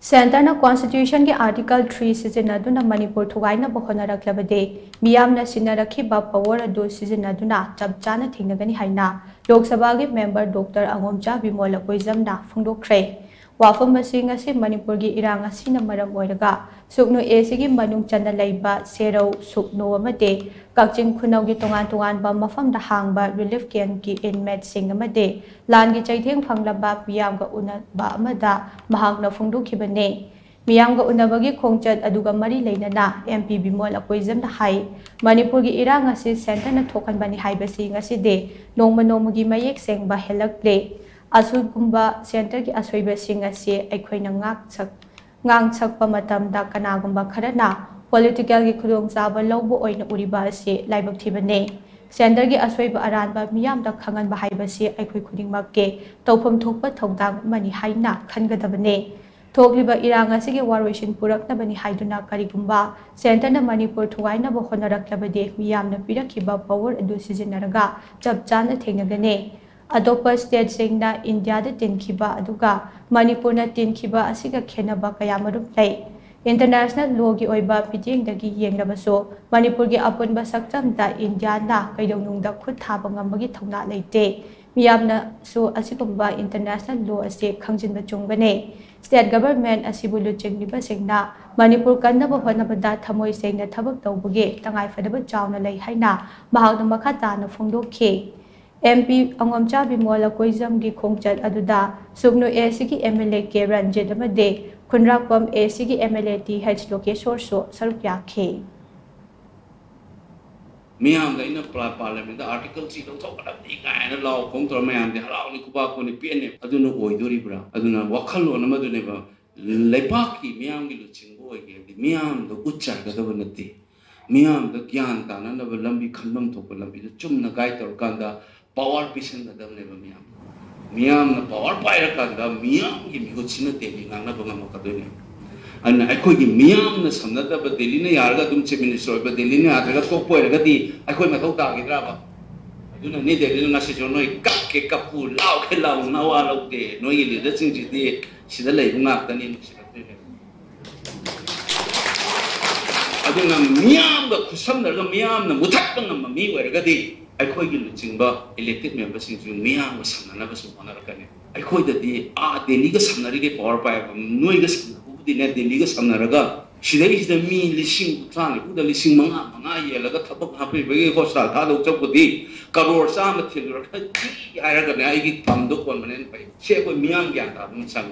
Centerna Constitution के Article 3 Sijinnaduna Manipur Thugainaba Hotnaraklabadi Meeyam Sinarakhiba power adu Sijinnaduna Chap Chana Thengnagani haina Lok Sabha के member Dr Angomcha Bimol Akoijam na phongdokkhre wafam masing asi Manipur gi irang asi na maram oiraga sukno esigi manung chana laiba serau sukno amade kakjing khunau gi tongan ba mafam da hangba relief camp gi inmate sing amade lan gi chaitheng phanglaba Meeyam ga una ba amada mahak na phongdokhiba ne Meeyam ga una bagi khongchat aduga mari leinana MP Bimol Akoijam da hai Manipur gi irang asi center na thokan bani haibasi ngasi de nongma gi mayek seng ba helak play Asugumba center ki aswaiba sing asi aikhoina ngang sakpa matamda kanagumba kharana political gi khudong chaba lawbo oina uriba asi laibak thibane center gi aswaiba aranba Meeyam da khangan ba haiba si aikhoi khudingmak ke tawpham thokpa thongdang mani haina khangadabane thokliba irang asi gi warwation purakna bani haiduna karigumba center na Manipur Thugainaba Hotnaraklabadi Meeyam na pirakhiba power adu sijinnaraga chap chana thengnagani Adopa state singna India da tinkhiba aduga Manipur na tinkhiba asiga khenaba kayamarum lay international law gi oiba piding dagi yenglabaso Manipur gi apunba saktam da India na kaidonung da khut thaba ngamagi thongna leite Meeyam na so asigumba international law ase khangjinba chungbane state government asibu luchingniba singna Manipur kannaba honabada thamoi sengna thabak tawbuge tangai fadaba chawna lay haina mahakna makhata na phongdokhe MP Angomcha Bimol Akoijam gi khongchat aduda sugno AC gi MLA ke ranjit amade khunrakpam AC gi MLA TH Lokeshwar so sarukya khe Meeyam da ina parliament article 3 dong thokada di kaina law khongtor Meeyam de harau ni kuba ko ni PN aduna oidori bra aduna wakhalo namadune ba lepaki Meeyam gi luchingbo ge di Meeyam do uchar ga da banati Meeyam da gyan ta na ba lambi khanbam thok lambi da chumna gai tor kanda power vision da damne ba Meeyam na power paira kanda Meeyam gi migo china teli ngana ba ngam ka done an akhoi gi Meeyam na samna da ba Delhi na yarga dum che minister ba Delhi na adra ko poira ga di akhoi ma thau ta gi dra ba aduna ne Delhi na se jonoi kap ke kapu law ke law na wa law de noi gi de ching ji de sida lei ngak ta ni sida de aduna Meeyam ga khusam na ga Meeyam na muthak pa ngam mi wa ga di akhoi gi luchingba elected members sing ju Meeyam ga samna ba su honarakane akhoi da di Delhi ga samnari ge power pa noi ga samna bu di ne Delhi ga samnaraga sidai sida mi lising tang ku da lising manga ye la ga thabak ha pe be ko sa tha do chok di karor sa ma thil ra ka ji ara ga ne ai gi tam do kon manen pai che ko Meeyam gyan ta dum sang